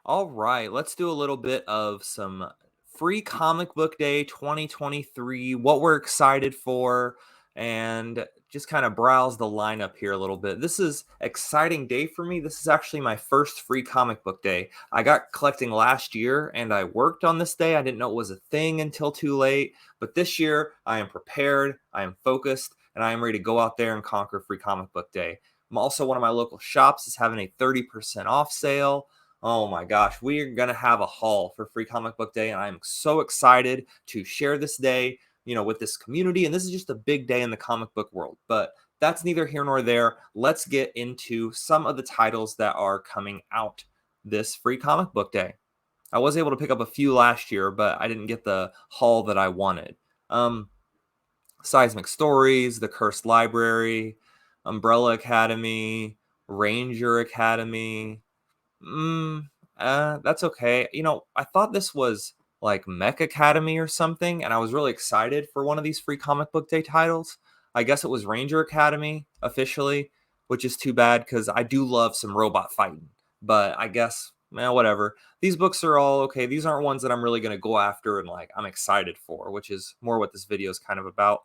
All right, let's do a little bit of some free comic book day 2023, what we're excited for, and just kind of browse the lineup here a little bit. This is exciting day for me. This is actually my first free comic book day. I got collecting last year and I worked on this day. I didn't know it was a thing until too late, but this year I am prepared, I am focused, and I am ready to go out there and conquer free comic book day. I'm also one of my local shops is having a 30% off sale. Oh my gosh, we are going to have a haul for Free Comic Book Day, and I'm so excited to share this day, with this community. And this is just a big day in the comic book world, but that's neither here nor there. Let's get into some of the titles that are coming out this Free Comic Book Day. I was able to pick up a few last year, but I didn't get the haul that I wanted. Um, Seismic Stories, The Cursed Library, Umbrella Academy, Ranger Academy. Mm, that's okay. I thought this was like Mech Academy or something, and I was really excited for one of these free comic book day titles. I guess it was Ranger Academy officially, which is too bad because I do love some robot fighting. But I guess, whatever. These books are all okay. These aren't ones that I'm really going to go after and like I'm excited for, which is more what this video is kind of about.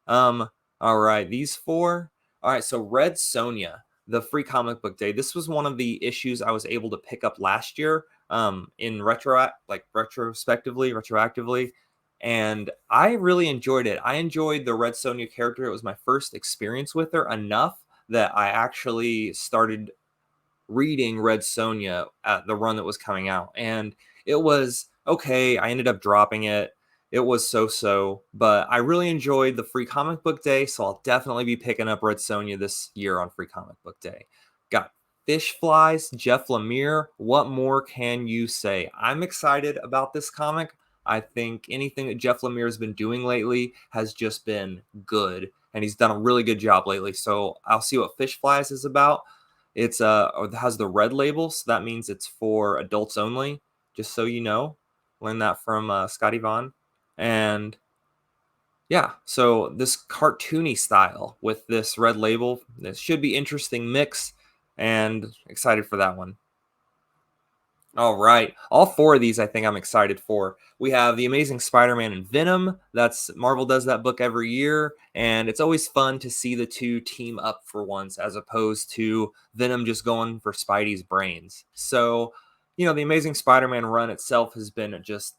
Um, all right, these four. All right, so Red Sonja, the free comic book day. This was one of the issues I was able to pick up last year, in retroactively, and I really enjoyed it. I enjoyed the Red Sonja character. It was my first experience with her enough that I actually started reading Red Sonja at the run that was coming out, and it was okay. I ended up dropping it. It was so, but I really enjoyed the free comic book day, so I'll definitely be picking up Red Sonja this year on free comic book day. Got Fish Flies, Jeff Lemire. What more can you say? I'm excited about this comic. I think anything that Jeff Lemire has been doing lately has just been good, and he's done a really good job lately. So I'll see what Fish Flies is about. It has the red label, so that means it's for adults only. Just so you know, learned that from Scotty Vaughn, and yeah, so this cartoony style with this red label, this should be interesting mix, and excited for that one. All right. All four of these I think I'm excited for. We have The Amazing Spider-Man and Venom. That's Marvel does that book every year, and it's always fun to see the two team up for once as opposed to Venom just going for Spidey's brains. So, The Amazing Spider-Man run itself has been just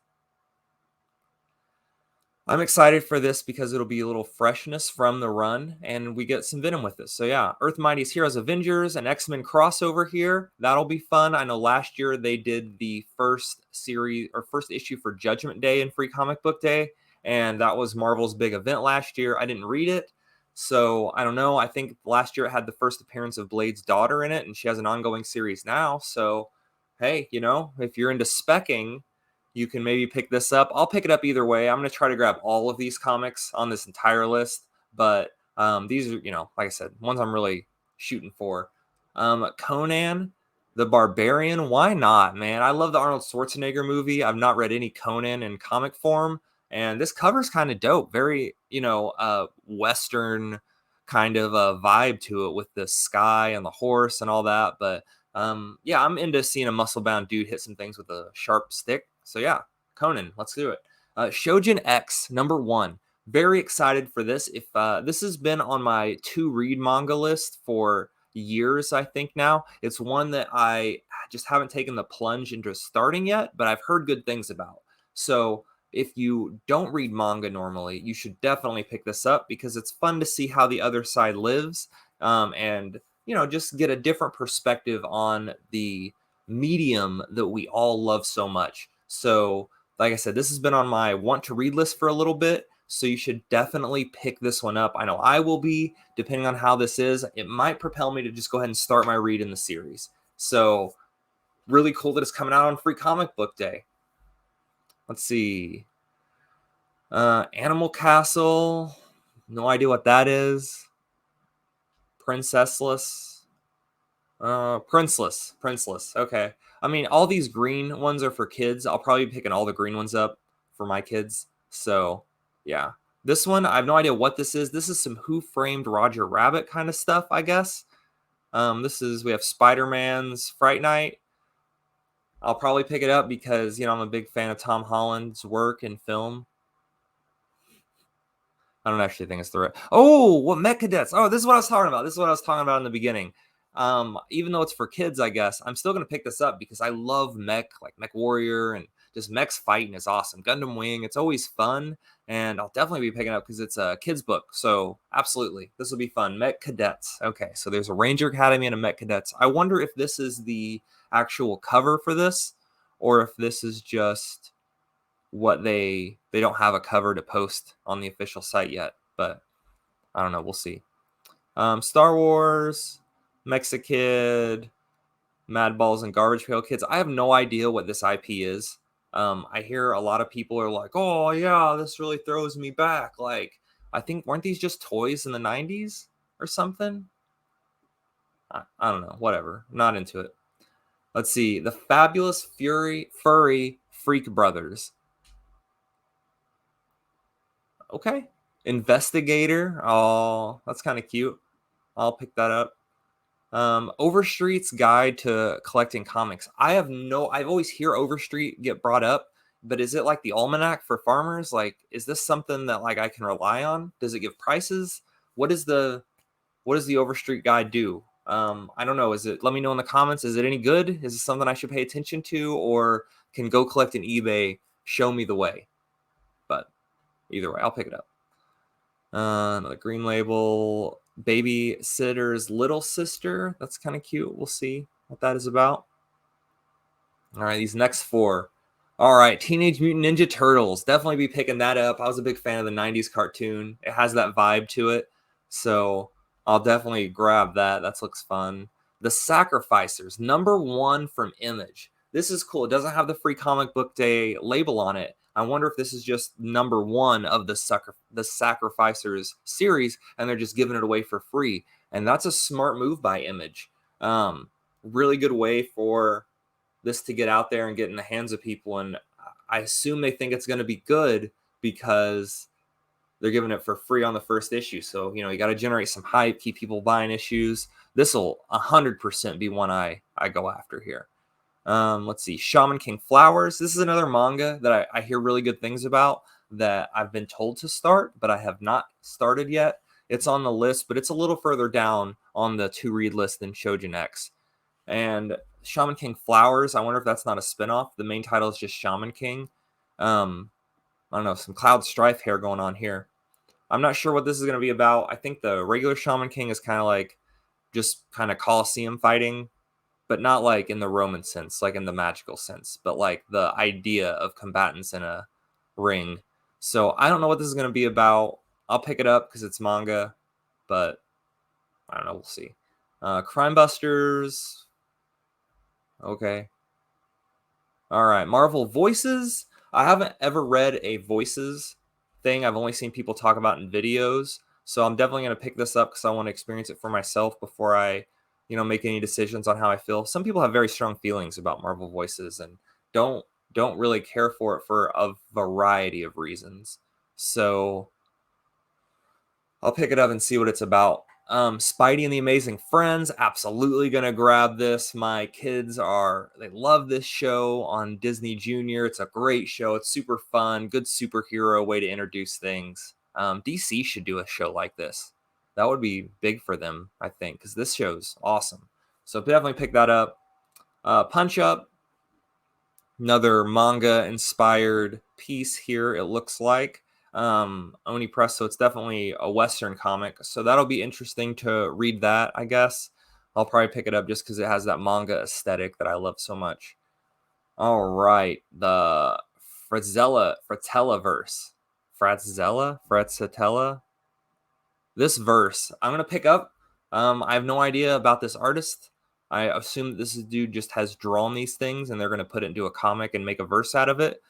I'm excited for this because it'll be a little freshness from the run, and we get some Venom with this. So yeah, Earth Mighty's Heroes Avengers and X-Men crossover here. That'll be fun. I know last year they did the first series or first issue for Judgment Day and Free Comic Book Day, and that was Marvel's big event last year. I didn't read it, so I don't know. I think last year it had the first appearance of Blade's daughter in it, and she has an ongoing series now. So hey, if you're into specking, you can maybe pick this up. I'll pick it up either way. I'm going to try to grab all of these comics on this entire list, but these are, like I said, ones I'm really shooting for. Conan the Barbarian, why not, man? I love the Arnold Schwarzenegger movie. I've not read any Conan in comic form, and this cover's kind of dope. Very, Western kind of a vibe to it with the sky and the horse and all that. But yeah, I'm into seeing a muscle-bound dude hit some things with a sharp stick. So yeah, Conan, let's do it. Shojin X #1. Very excited for this. If this has been on my to read manga list for years, I think now. It's one that I just haven't taken the plunge into starting yet, but I've heard good things about. So if you don't read manga normally, you should definitely pick this up because it's fun to see how the other side lives, and just get a different perspective on the medium that we all love so much. So, like I said, this has been on my want to read list for a little bit. So you should definitely pick this one up. I know I will be, depending on how this is. It might propel me to just go ahead and start my read in the series. So really cool that it's coming out on Free Comic Book Day. Let's see. Animal Castle. No idea what that is. Princessless. Princeless. Okay. I mean, all these green ones are for kids. I'll probably be picking all the green ones up for my kids. So, yeah. This one, I have no idea what this is. This is some Who Framed Roger Rabbit kind of stuff, I guess. We have Spider-Man's Fright Night. I'll probably pick it up because, I'm a big fan of Tom Holland's work in film. I don't actually think it's the right. Oh, what Mech Cadets? Oh, this is what I was talking about. This is what I was talking about in the beginning. Even though it's for kids, I guess I'm still gonna pick this up because I love mech, like Mech Warrior, and just mechs fighting is awesome. Gundam Wing, it's always fun, and I'll definitely be picking up because it's a kids book. So absolutely, this will be fun. Mech Cadets. Okay, so there's a Ranger Academy and a Mech Cadets. I wonder if this is the actual cover for this, or if this is just what they don't have a cover to post on the official site yet, but I don't know. We'll see. Star Wars, Mexikid, Mad Balls, and Garbage Pail Kids. I have no idea what this IP is. I hear a lot of people are like, "Oh yeah, this really throws me back." Like, I think weren't these just toys in the '90s or something? I don't know. Whatever. I'm not into it. Let's see. The Fabulous Furry Freak Brothers. Okay. Investigator. Oh, that's kind of cute. I'll pick that up. Overstreet's Guide to Collecting Comics. I've always hear Overstreet get brought up, but is it like the almanac for farmers? Like, is this something that like I can rely on? Does it give prices? What is the what does the Overstreet Guide do? I don't know. Let me know in the comments. Is it any good? Is it something I should pay attention to, or can Go Collect and eBay show me the way? But either way, I'll pick it up. Another green label. Babysitter's Little Sister. That's kind of cute. We'll see what that is about. All right, these next four. All right, Teenage Mutant Ninja Turtles. Definitely be picking that up. I was a big fan of the 90s cartoon. It has that vibe to it. So I'll definitely grab that. That looks fun. The Sacrificers, #1 from Image. This is cool. It doesn't have the free comic book day label on it. I wonder if this is just #1 of the Sacrificers series, and they're just giving it away for free. And that's a smart move by Image. Really good way for this to get out there and get in the hands of people. And I assume they think it's going to be good because they're giving it for free on the first issue. So, you got to generate some hype, keep people buying issues. This will 100% be one I go after here. Let's see. Shaman King Flowers. This is another manga that I hear really good things about that I've been told to start, but I have not started yet. It's on the list, but it's a little further down on the to-read list than Shojin X. And Shaman King Flowers, I wonder if that's not a spinoff. The main title is just Shaman King. I don't know, some Cloud Strife hair going on here. I'm not sure what this is going to be about. I think the regular Shaman King is kind of like just kind of Colosseum fighting, but not like in the Roman sense, like in the magical sense, but like the idea of combatants in a ring. So I don't know what this is going to be about. I'll pick it up because it's manga, but I don't know. We'll see. Crime Busters. Okay. All right. Marvel Voices. I haven't ever read a Voices thing. I've only seen people talk about in videos. So I'm definitely going to pick this up because I want to experience it for myself before I, make any decisions on how I feel. Some people have very strong feelings about Marvel Voices and don't really care for it for a variety of reasons. So I'll pick it up and see what it's about. Spidey and the Amazing Friends, absolutely gonna grab this. My kids they love this show on Disney Junior. It's a great show. It's super fun, good superhero way to introduce things. DC should do a show like this. That would be big for them, I think, because this show's awesome. So definitely pick that up. Punch Up, another manga inspired piece here, it looks like. Oni Press, so it's definitely a Western comic. So that'll be interesting to read that, I guess. I'll probably pick it up just because it has that manga aesthetic that I love so much. All right, the Fratellaverse. Fratzella? This verse, I'm going to pick up. I have no idea about this artist. I assume that this dude just has drawn these things and they're going to put it into a comic and make a verse out of it.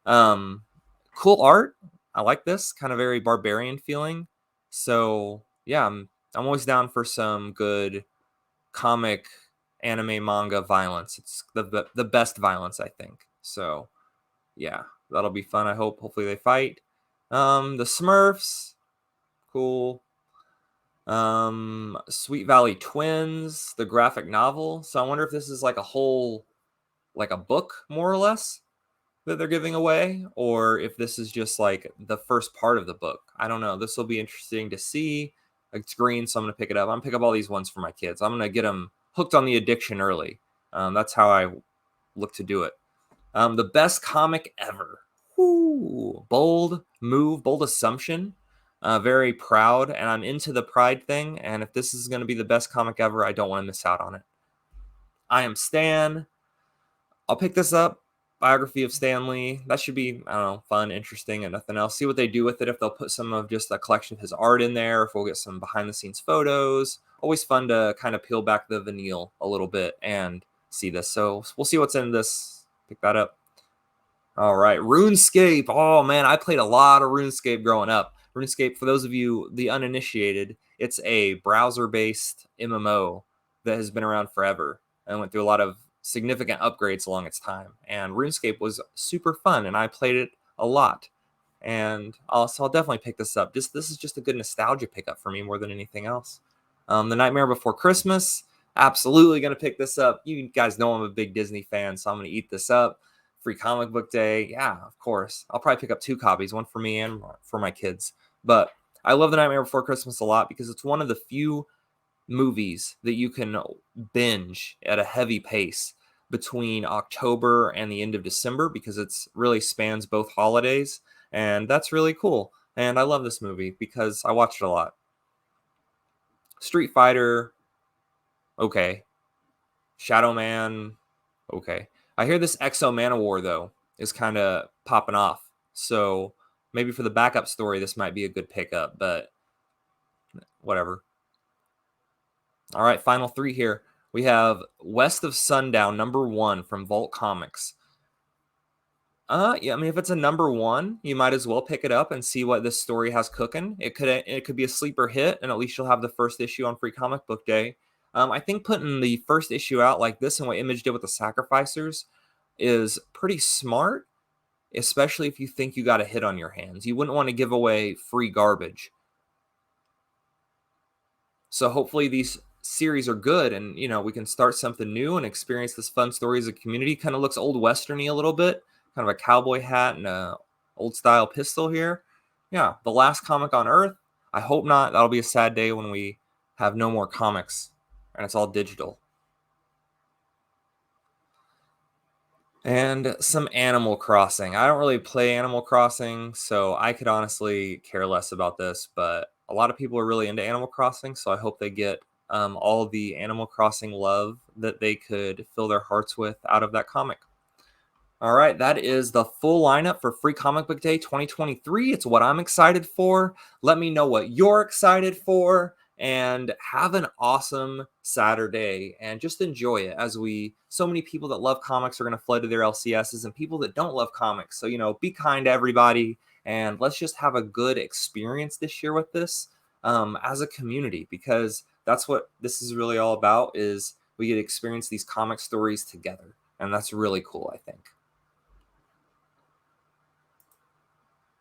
Cool art. I like this kind of very barbarian feeling. So yeah, I'm always down for some good comic, anime, manga violence. It's the best violence, I think. So yeah, that'll be fun. I hope. Hopefully they fight. The Smurfs, cool. Sweet Valley Twins, the graphic novel. So I wonder if this is like a whole like a book more or less that they're giving away, or if this is just like the first part of the book. I don't know. This will be interesting to see. It's green, so I'm gonna pick it up. I'm gonna pick up all these ones for my kids. I'm gonna get them hooked on the addiction early. That's how I look to do it. The best comic ever. Woo! Bold move, bold assumption. Very proud, and I'm into the pride thing. And if this is going to be the best comic ever, I don't want to miss out on it. I Am Stan. I'll pick this up. Biography of Stan Lee. That should be, I don't know, fun, interesting, and nothing else. See what they do with it. If they'll put some of just a collection of his art in there, if we'll get some behind the scenes photos. Always fun to kind of peel back the vinyl a little bit and see this. So we'll see what's in this. Pick that up. All right, RuneScape. Oh man, I played a lot of RuneScape growing up. RuneScape, for those of you the uninitiated, it's a browser-based MMO that has been around forever and went through a lot of significant upgrades along its time. And RuneScape was super fun, and I played it a lot. And I'll definitely pick this up. This is just a good nostalgia pickup for me more than anything else. The Nightmare Before Christmas. Absolutely gonna pick this up. You guys know I'm a big Disney fan, so I'm gonna eat this up. Free comic book day. Yeah, of course. I'll probably pick up 2 copies, one for me and for my kids. But I love The Nightmare Before Christmas a lot because it's one of the few movies that you can binge at a heavy pace between October and the end of December because it's really spans both holidays. And that's really cool. And I love this movie because I watched it a lot. Street Fighter, okay. Shadow Man, okay. I hear this Exo Manowar though is kind of popping off. So maybe for the backup story, this might be a good pickup, but whatever. All right, final 3 here. We have West of Sundown, #1 from Vault Comics. Yeah, I mean, if it's a #1, you might as well pick it up and see what this story has cooking. It could be a sleeper hit, and at least you'll have the first issue on Free Comic Book Day. I think putting the first issue out like this and what Image did with the Sacrificers is pretty smart, especially if you think you got a hit on your hands. You wouldn't want to give away free garbage. So hopefully these series are good, and we can start something new and experience this fun story as a community. Kind of looks old westerny a little bit, kind of a cowboy hat and a old style pistol here. Yeah, the last comic on Earth. I hope not. That'll be a sad day when we have no more comics and it's all digital. And some Animal Crossing. I don't really play Animal Crossing, so I could honestly care less about this, but a lot of people are really into Animal Crossing, so I hope they get all the Animal Crossing love that they could fill their hearts with out of that comic. All right, that is the full lineup for Free Comic Book Day 2023. It's what I'm excited for. Let me know what you're excited for, and have an awesome Saturday and just enjoy it as so many people that love comics are going to flood to their LCSs and people that don't love comics. So, be kind to everybody, and let's just have a good experience this year with this as a community, because that's what this is really all about, is we get to experience these comic stories together. And that's really cool, I think.